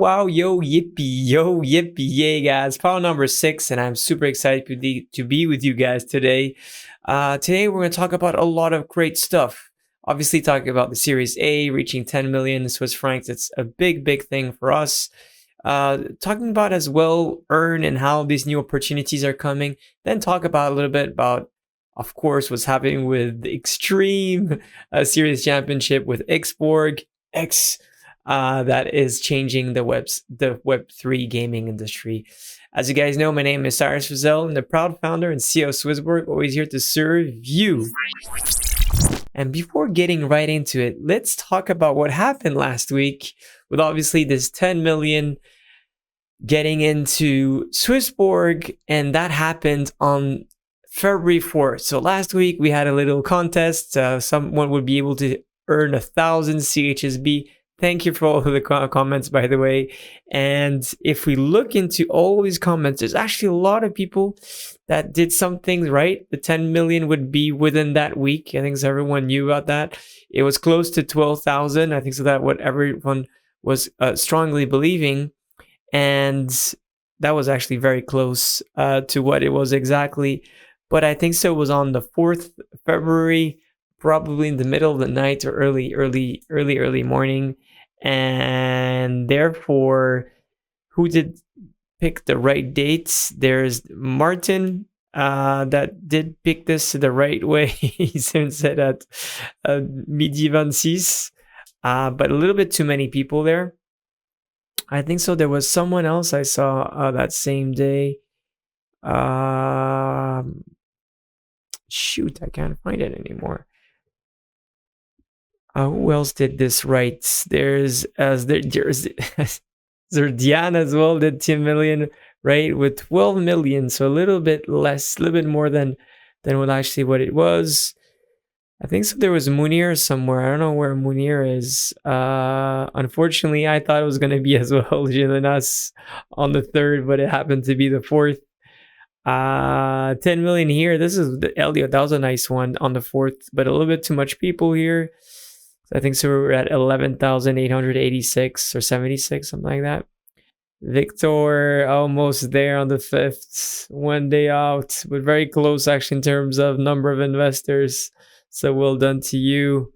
wow, yo, yippee, yay, guys. Power number 6, and I'm super excited to be with you guys today. Today, we're going to talk about a lot of great stuff. Obviously, talking about the Series A reaching 10 million Swiss francs. It's a big thing for us. Talking about as well, earn and how these new opportunities are coming. Then talk about a little bit about, of course, what's happening with the Extreme Series Championship with SwissBorg X. That is changing the Web3 gaming industry. As you guys know, my name is Cyrus Frizzell. I'm the proud founder and CEO of SwissBorg, always here to serve you. And before getting right into it, let's talk about what happened last week with obviously this 10 million getting into SwissBorg, and that happened on February 4th. So last week we had a little contest. Someone would be able to earn 1,000 CHSB. Thank you for all of the comments, by the way. And if we look into all these comments, there's actually a lot of people that did some things right. The 10 million would be within that week. I think everyone knew about that. It was close to 12,000. I think so that what everyone was strongly believing. And that was actually very close to what it was exactly. But I think so it was on the 4th February, probably in the middle of the night or early morning. And therefore, who did pick the right dates? There's Martin that did pick this the right way. He said at midi 26, but a little bit too many people there. I think so. There was someone else I saw that same day. Shoot, I can't find it anymore. Who else did this right? There's Zerdian as well, did 10 million, right? With 12 million, so a little bit less, a little bit more than what it was. I think so there was Munir somewhere. I don't know where Munir is. Unfortunately, I thought it was going to be as well than us on the 3rd, but it happened to be the 4th. 10 million here. This is the Elliot. That was a nice one on the 4th, but a little bit too much people here. I think so we're at 11,886 or 76, something like that. Victor almost there on the 5th, 1 day out, but very close actually in terms of number of investors. So well done to you.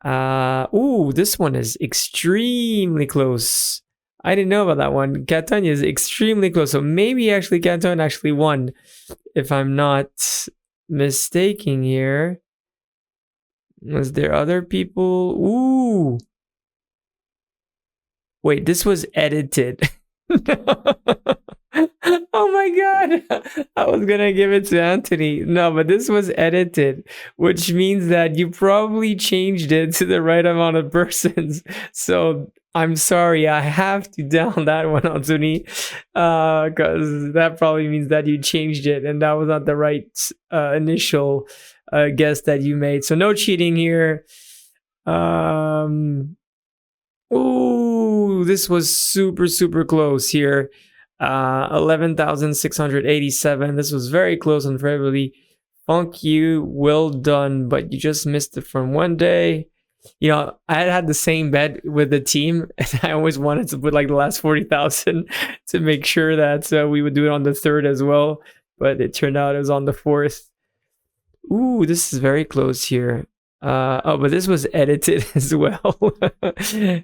This one is extremely close. I didn't know about that one. Catania is extremely close. So maybe actually Canton actually won, if I'm not mistaken here. Was there other people? Ooh. Wait, this was edited. Oh my God. I was going to give it to Anthony. No, but this was edited, which means that you probably changed it to the right amount of persons. So I'm sorry, I have to down that one, Anthony, because that probably means that you changed it and that was not the right initial guess that you made. So no cheating here. This was super close here. 11,687. This was very close on February. Funk you, well done, but you just missed it from 1 day. You know, I had the same bet with the team, and I always wanted to put like the last 40,000 to make sure that we would do it on the 3rd as well. But it turned out it was on the 4th. Ooh, this is very close here. But this was edited as well.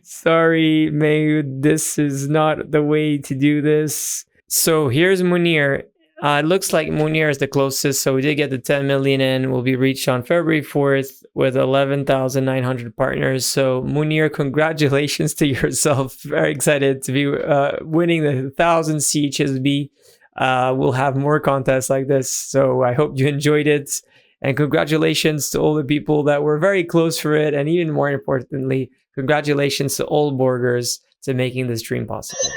Sorry, May, this is not the way to do this. So here's Munir. It looks like Munir is the closest. So we did get the 10 million in. Will be reached on February 4th with 11,900 partners. So Munir, congratulations to yourself. Very excited to be winning the 1,000 CHSB. We'll have more contests like this. So I hope you enjoyed it. And congratulations to all the people that were very close for it. And even more importantly, congratulations to all Borgers to making this dream possible.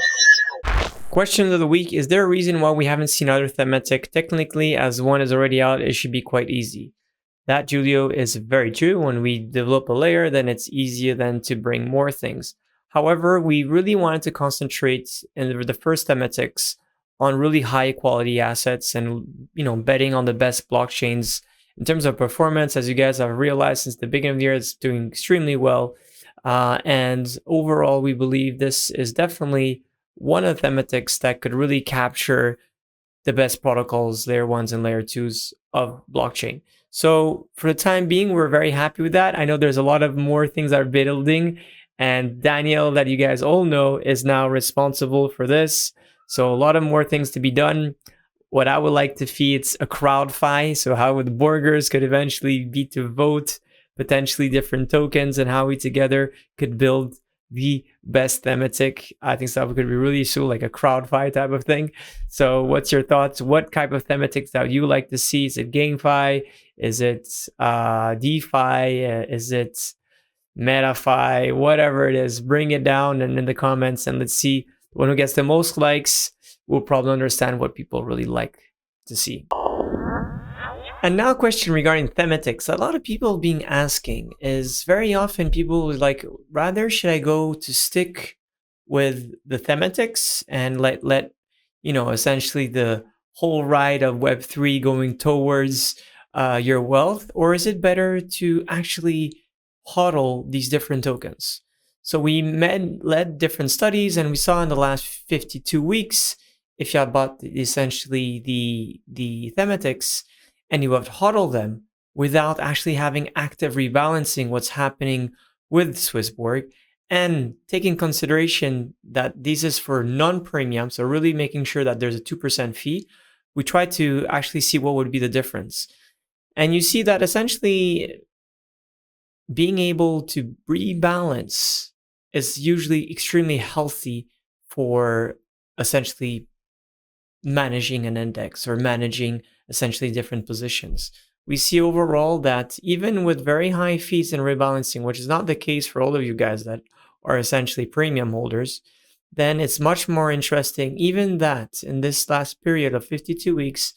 Question of the week. Is there a reason why we haven't seen other Thematic? Technically, as one is already out, it should be quite easy. That, Julio, is very true. When we develop a layer, then it's easier then to bring more things. However, we really wanted to concentrate in the first Thematics on really high quality assets and, betting on the best blockchains. In terms of performance, as you guys have realized since the beginning of the year, it's doing extremely well. And overall, we believe this is definitely one of the thematics that could really capture the best protocols, layer ones and layer twos of blockchain. So for the time being, we're very happy with that. I know there's a lot of more things that are building, and Daniel, that you guys all know, is now responsible for this. So a lot of more things to be done. What I would like to see, it's a crowd-fi. So how the burgers could eventually be to vote potentially different tokens, and how we together could build the best thematic. I think stuff could be really cool, like a crowd-fi type of thing. So what's your thoughts? What type of thematics that you like to see? Is it GameFi? Is it DeFi? Is it MetaFi? Whatever it is, bring it down and in the comments, and let's see one who gets the most likes. We'll probably understand what people really like to see. And now a question regarding thematics. A lot of people being asking is, very often people like, rather should I go to stick with the thematics and let essentially the whole ride of Web3 going towards your wealth, or is it better to actually hodl these different tokens? So we led different studies, and we saw in the last 52 weeks, if you have bought essentially the thematics and you have hodled them without actually having active rebalancing what's happening with SwissBorg, and taking consideration that this is for non-premium, so really making sure that there's a 2% fee, we try to actually see what would be the difference. And you see that essentially being able to rebalance is usually extremely healthy for essentially managing an index or managing essentially different positions. We see overall that even with very high fees and rebalancing, which is not the case for all of you guys that are essentially premium holders, then it's much more interesting, even that in this last period of 52 weeks,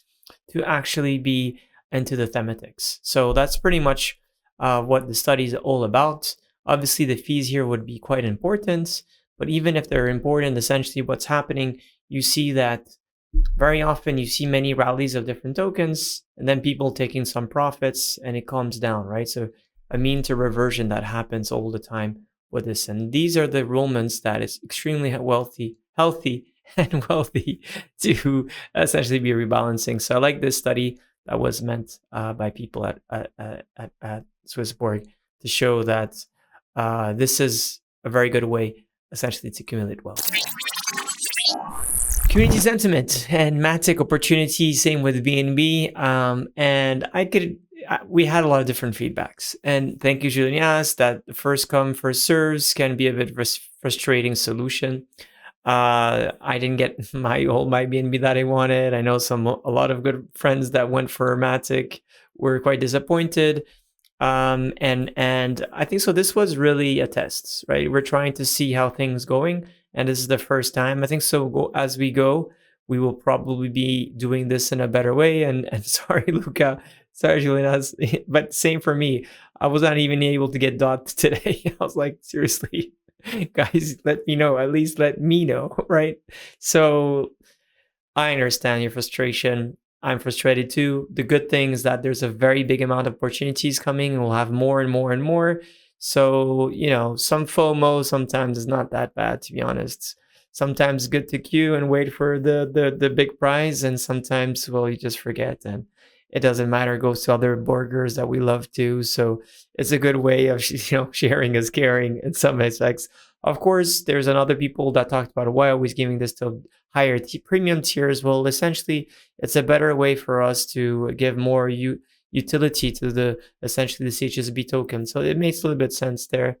to actually be into the thematics. So that's pretty much what the study is all about. Obviously, the fees here would be quite important, but even if they're important, essentially what's happening, you see that very often you see many rallies of different tokens, and then people taking some profits, and it calms down, right? So a mean to reversion that happens all the time with this. And these are the enrollments that is extremely healthy and wealthy to essentially be rebalancing. So I like this study that was meant by people at SwissBorg to show that this is a very good way essentially to accumulate wealth. Community sentiment and Matic opportunity, same with BNB. And we had a lot of different feedbacks. And thank you, Julianas, that the first come, first serves can be a bit frustrating solution. I didn't get my BNB that I wanted. I know a lot of good friends that went for Matic were quite disappointed. And I think so. This was really a test, right? We're trying to see how things going, and this is the first time. I think so. As we go, we will probably be doing this in a better way. And sorry, Luca, sorry, Juliana, but same for me. I was not even able to get dot today. I was like, seriously, guys, let me know. At least let me know, right? So I understand your frustration. I'm frustrated too. The good thing is that there's a very big amount of opportunities coming, and we'll have more and more and more. So, some FOMO sometimes is not that bad, to be honest. Sometimes good to queue and wait for the big prize, and sometimes, well, you just forget, and it doesn't matter. It goes to other burgers that we love too. So it's a good way of sharing is caring in some aspects. Of course, there's another people that talked about why always giving this to higher premium tiers. Well, essentially, it's a better way for us to give more utility to essentially the CHSB token. So it makes a little bit sense there.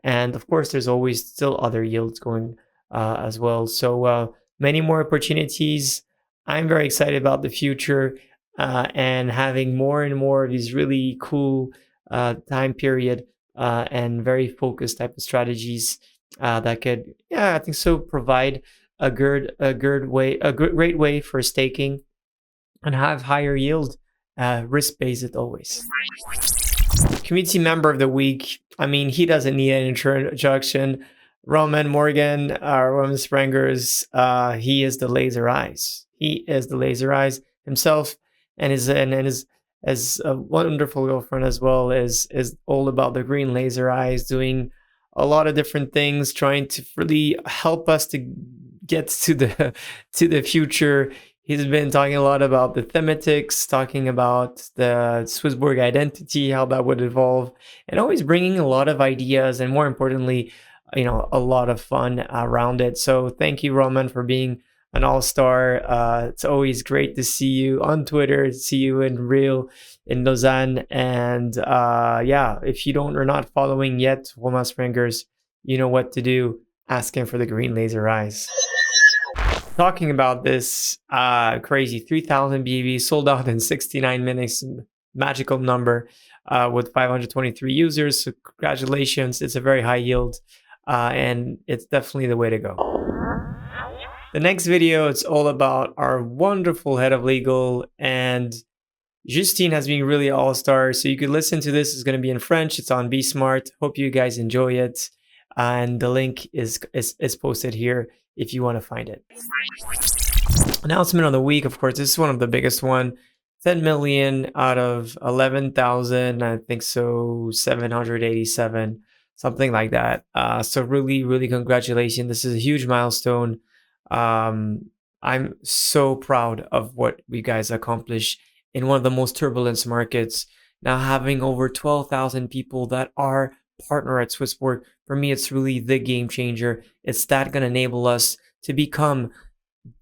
And of course, there's always still other yields going as well. So many more opportunities. I'm very excited about the future and having more and more of these really cool time period and very focused type of strategies that could, I think so, provide a great way for staking and have higher yield, risk-based always. Community member of the week. I mean, he doesn't need an introduction. Roman Morgan, Roman Sprengers, he is the laser eyes. He is the laser eyes himself, and his as a wonderful girlfriend as well is all about the green laser eyes, doing a lot of different things, trying to really help us to get to the future. He's been talking a lot about the thematics, talking about the SwissBorg identity, how that would evolve, and always bringing a lot of ideas and, more importantly, a lot of fun around it. So thank you, Roman, for being an all-star. It's always great to see you on Twitter, see you in real in Lausanne. And yeah, if you are not following yet, Roman Springers, you know what to do. Ask him for the green laser eyes. Talking about this crazy 3,000 BV sold out in 69 minutes, magical number with 523 users. So congratulations, it's a very high yield and it's definitely the way to go. The next video, it's all about our wonderful head of legal, and Justine has been really all-star. So you could listen to this. It's going to be in French. It's on Be Smart. Hope you guys enjoy it. And the link is posted here if you want to find it. Announcement of the week, of course, this is one of the biggest one. 10 million out of 11,000, I think so, 787, something like that. So really, really congratulations. This is a huge milestone. I'm so proud of what we guys accomplished in one of the most turbulent markets. Now having over 12,000 people that are partner at SwissBorg, for me, it's really the game changer. It's that going to enable us to become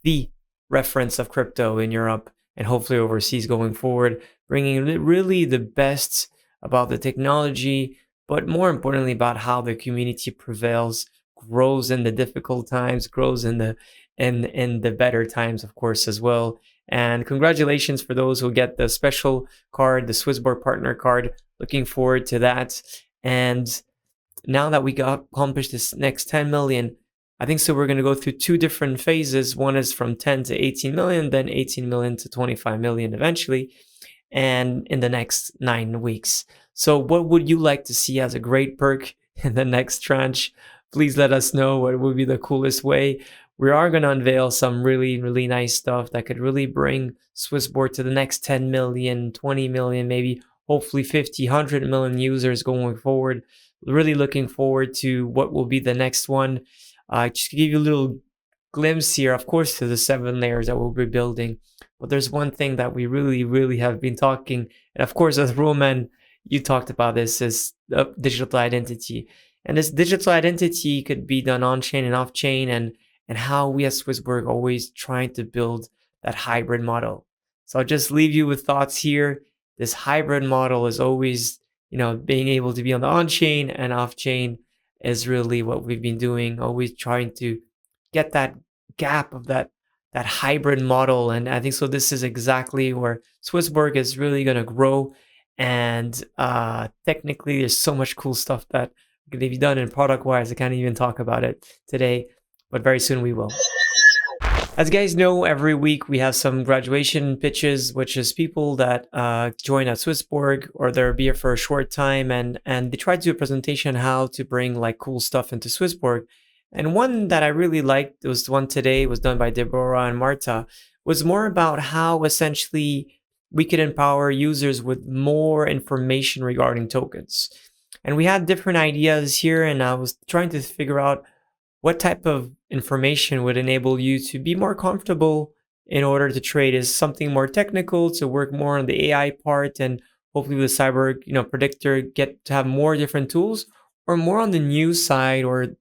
the reference of crypto in Europe and hopefully overseas going forward, bringing really the best about the technology, but more importantly about how the community prevails, grows in the difficult times, grows in the better times, of course, as well. And congratulations for those who get the special card, the SwissBorg partner card. Looking forward to that. And now that we got accomplished this next 10 million, I think so we're going to go through two different phases. One is from 10 to 18 million, then 18 million to 25 million eventually, and in the next 9 weeks. So what would you like to see as a great perk in the next tranche? Please let us know what would be the coolest way. We are going to unveil some really, really nice stuff that could really bring SwissBorg to the next 10 million, 20 million, maybe hopefully 50, 100 million users going forward. Really looking forward to what will be the next one. Just to give you a little glimpse here, of course, to the 7 layers that we'll be building. But there's one thing that we really, really have been talking, and of course, as Roman, you talked about this, is digital identity. And this digital identity could be done on-chain and off-chain, and how we at SwissBorg always trying to build that hybrid model. So I'll just leave you with thoughts here. This hybrid model is always, being able to be on the on-chain and off-chain is really what we've been doing, always trying to get that gap of that hybrid model. And I think so this is exactly where SwissBorg is really going to grow. And technically, there's so much cool stuff that can be done in product-wise. I can't even talk about it today, but very soon we will. As you guys know, every week we have some graduation pitches, which is people that join at SwissBorg or they'll be here for a short time, and they try to do a presentation how to bring like cool stuff into SwissBorg. And one that I really liked, was the one today, was done by Deborah and Marta, was more about how essentially we could empower users with more information regarding tokens. And we had different ideas here, and I was trying to figure out what type of information would enable you to be more comfortable in order to trade. Is something more technical to work more on the AI part, and hopefully with the cyber predictor get to have more different tools, or more on the news side, or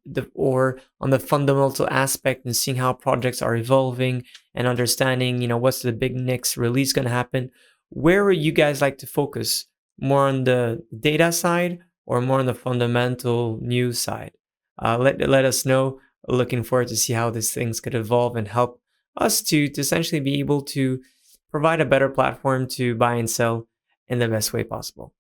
on the fundamental aspect and seeing how projects are evolving and understanding what's the big next release going to happen. Where would you guys like to focus? More on the data side or more on the fundamental news side? Let us know. Looking forward to see how these things could evolve and help us to essentially be able to provide a better platform to buy and sell in the best way possible.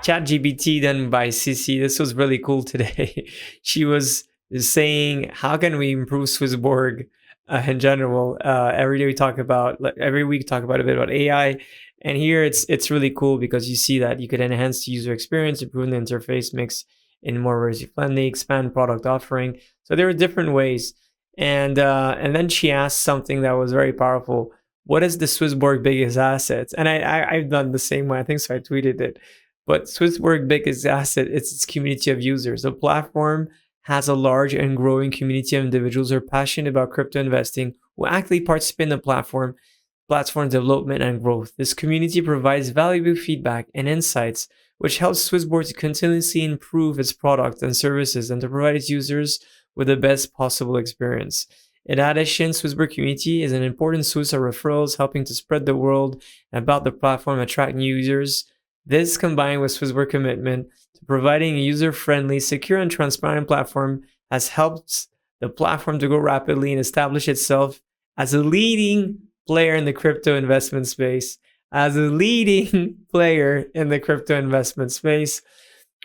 ChatGPT done by Sissy. This was really cool today. She was saying, how can we improve SwissBorg in general? Every week talk about a bit about AI. And here it's really cool because you see that you could enhance the user experience, improve the interface mix in more user-friendly, expand product offering. So there are different ways. And then she asked something that was very powerful. What is the SwissBorg biggest assets? And I've done the same way. I think so. I tweeted it. But SwissBorg biggest asset is its community of users. The platform has a large and growing community of individuals who are passionate about crypto investing, who actively participate in the platform development and growth. This community provides valuable feedback and insights, which helps SwissBorg to continuously improve its products and services and to provide its users with the best possible experience. In addition, SwissBorg community is an important source of referrals, helping to spread the word about the platform and attract new users. This, combined with SwissBorg commitment to providing a user-friendly, secure, and transparent platform, has helped the platform to grow rapidly and establish itself as a leading player in the crypto investment space.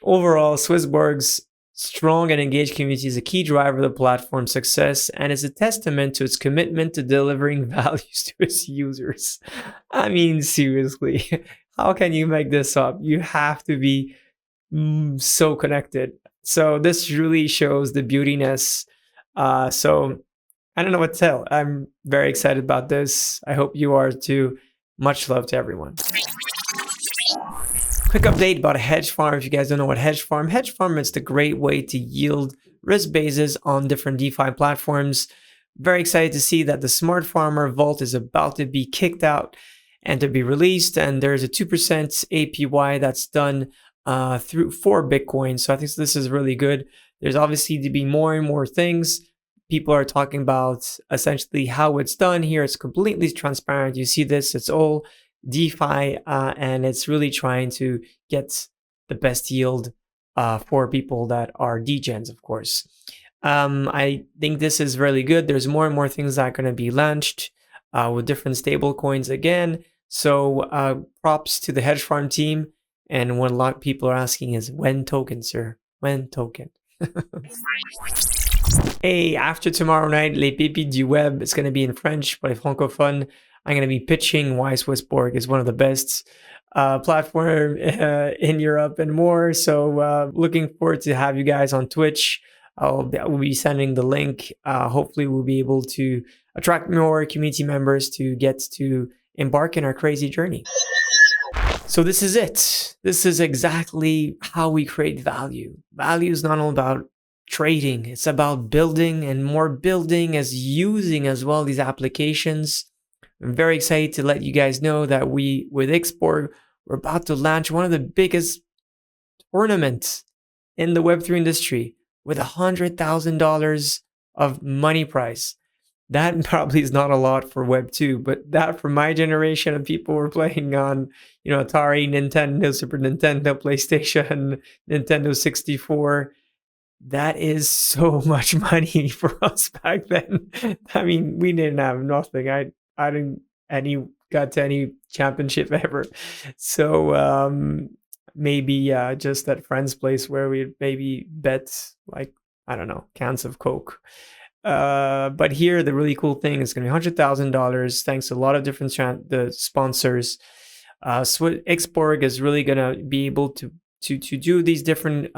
Overall, SwissBorg's strong and engaged community is a key driver of the platform's success and is a testament to its commitment to delivering values to its users. I mean, seriously, how can you make this up? You have to be so connected. So this really shows the beautiness. So I don't know what to tell. I'm very excited about this. I hope you are too. Much love to everyone. Quick update about a hedge farm. If you guys don't know what hedge farm is the great way to yield risk bases on different DeFi platforms. Very excited to see that the Smart Farmer Vault is about to be kicked out and to be released. And there's a 2% APY that's done for Bitcoin. So I think this is really good. There's obviously to be more and more things. People are talking about essentially how it's done here. It's completely transparent. You see this, it's all DeFi, and it's really trying to get the best yield for people that are degens, of course. I think this is really good. There's more and more things that are going to be launched with different stable coins again. So props to the hedge farm team. And what a lot of people are asking is, when token, sir? When token? Hey, after tomorrow night, Les Pépites du Web, it's going to be in French, but francophone. I'm going to be pitching why SwissBorg is one of the best platform in Europe and more. So looking forward to have you guys on Twitch. We'll be sending the link. Hopefully we'll be able to attract more community members to get to embark in our crazy journey. So this is it. This is exactly how we create value. Value is not all about trading. It's about building, and more building as using as well these applications. I'm very excited to let you guys know that with SwissBorg, we're about to launch one of the biggest tournaments in the Web3 industry with $100,000 of money prize. That probably is not a lot for Web2, but that for my generation of people who were playing on, Atari, Nintendo, Super Nintendo, PlayStation, Nintendo 64, that is so much money for us back then. I mean, we didn't have nothing. I didn't got to any championship ever. So maybe just at friend's place where we'd maybe bet, like, I don't know, cans of Coke. But here, the really cool thing is going to be $100,000 thanks to a lot of different the sponsors. SwissBorg is really going to be able to do these different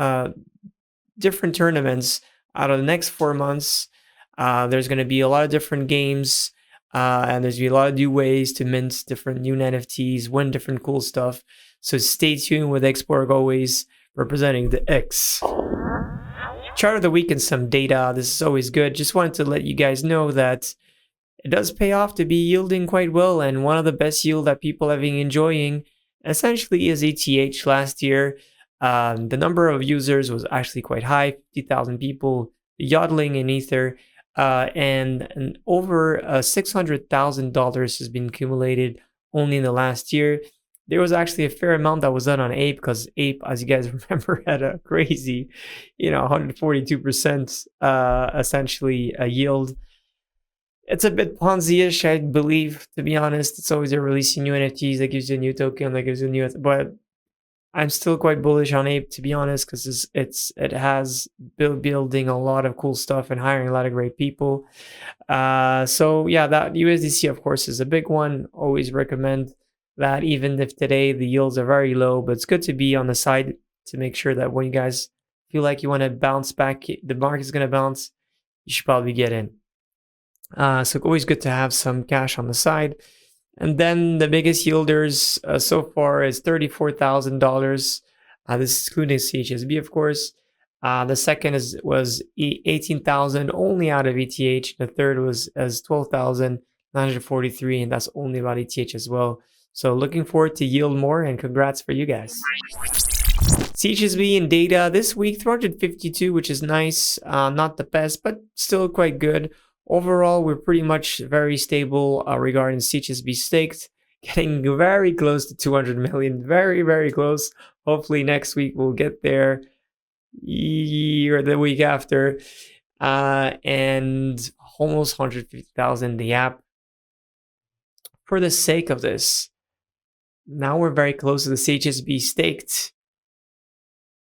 tournaments out of the next 4 months. There's going to be a lot of different games, and there's going to be a lot of new ways to mint different new NFTs, win different cool stuff. So stay tuned with SwissBorg, always representing the X. Chart of the week and some data. This is always good. Just wanted to let you guys know that it does pay off to be yielding quite well, and one of the best yield that people have been enjoying essentially is ETH. Last year, the number of users was actually quite high, 50,000 people yodeling in Ether, and over $600,000 has been accumulated only in the last year. There was actually a fair amount that was done on Ape, because Ape, as you guys remember, had a crazy, 142% essentially a yield. It's a bit Ponzi-ish, I believe, to be honest. It's always they're releasing new NFTs that gives you a new token, that gives you a new, but I'm still quite bullish on Ape, to be honest, because it has building a lot of cool stuff and hiring a lot of great people. So yeah, that USDC, of course, is a big one. Always recommend that, even if today the yields are very low, but it's good to be on the side to make sure that when you guys feel like you want to bounce back, the market's going to bounce, you should probably get in. So always good to have some cash on the side. And then the biggest yielders so far is $34,000 This is including CHSB, of course. The second was 18,000 only out of ETH. The third was as 12,943, and that's only about ETH as well. So looking forward to yield more, and congrats for you guys. CHSB in data this week, 352, which is nice. Not the best, but still quite good. Overall, we're pretty much very stable regarding CHSB staked, getting very close to 200 million. Very, very close. Hopefully next week we'll get there, or the week after. And almost 150,000 the app. For the sake of this, now we're very close to the CHSB staked.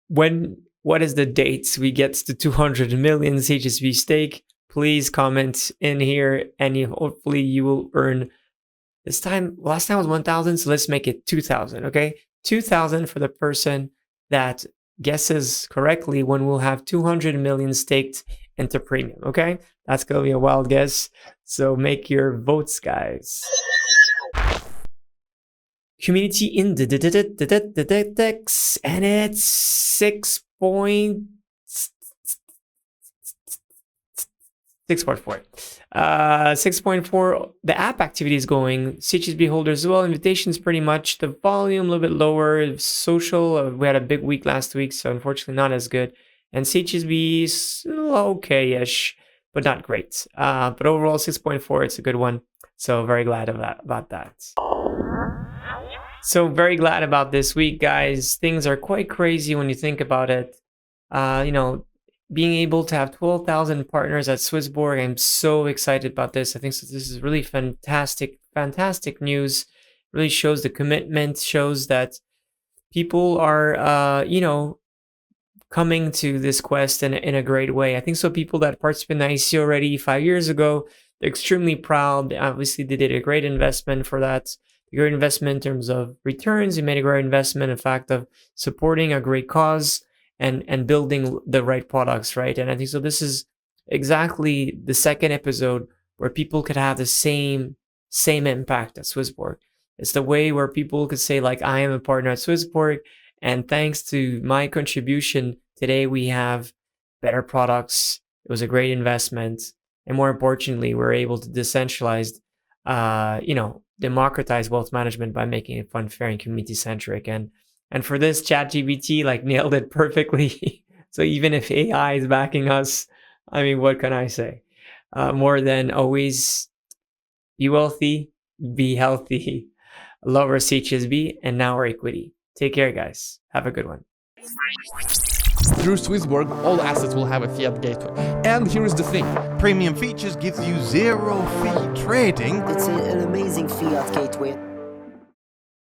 What is the date we get to 200 million CHSB stake? Please comment in here, and hopefully you will earn this time. Last time was 1,000, so let's make it 2,000. Okay, 2,000 for the person that guesses correctly when we'll have 200 million staked into premium. Okay, that's gonna be a wild guess. So make your votes, guys. Community in the DEX, and it's 6.4. 6.4. The app activity is going. CHSB holders as well. Invitations pretty much. The volume a little bit lower. Social, we had a big week last week, so unfortunately not as good. And CHSB is okay-ish, but not great. But overall 6.4, it's a good one. So very glad about that. So very glad about this week, guys. Things are quite crazy when you think about it. Being able to have 12,000 partners at SwissBorg, I'm so excited about this. I think this is really fantastic news. Really shows the commitment, shows that people are, coming to this quest in a great way. I think so. People that participated in ICO already 5 years ago, they're extremely proud. Obviously, they did a great investment for that. A great investment in terms of returns. You made a great investment in fact of supporting a great cause and building the right products, right? And I think so. This is exactly the second episode where people could have the same impact at SwissBorg. It's the way where people could say, like, I am a partner at SwissBorg, and thanks to my contribution, today we have better products. It was a great investment, and more importantly, we're able to decentralize, democratize wealth management by making it fun, fair, and community-centric. And for this, ChatGPT nailed it perfectly. So even if AI is backing us, I mean, what can I say? More than always, be wealthy, be healthy, love our CHSB, and now our equity. Take care, guys. Have a good one. Through SwissBorg, all assets will have a fiat gateway. And here is the thing. Premium features gives you zero fee trading. It's an amazing fiat gateway.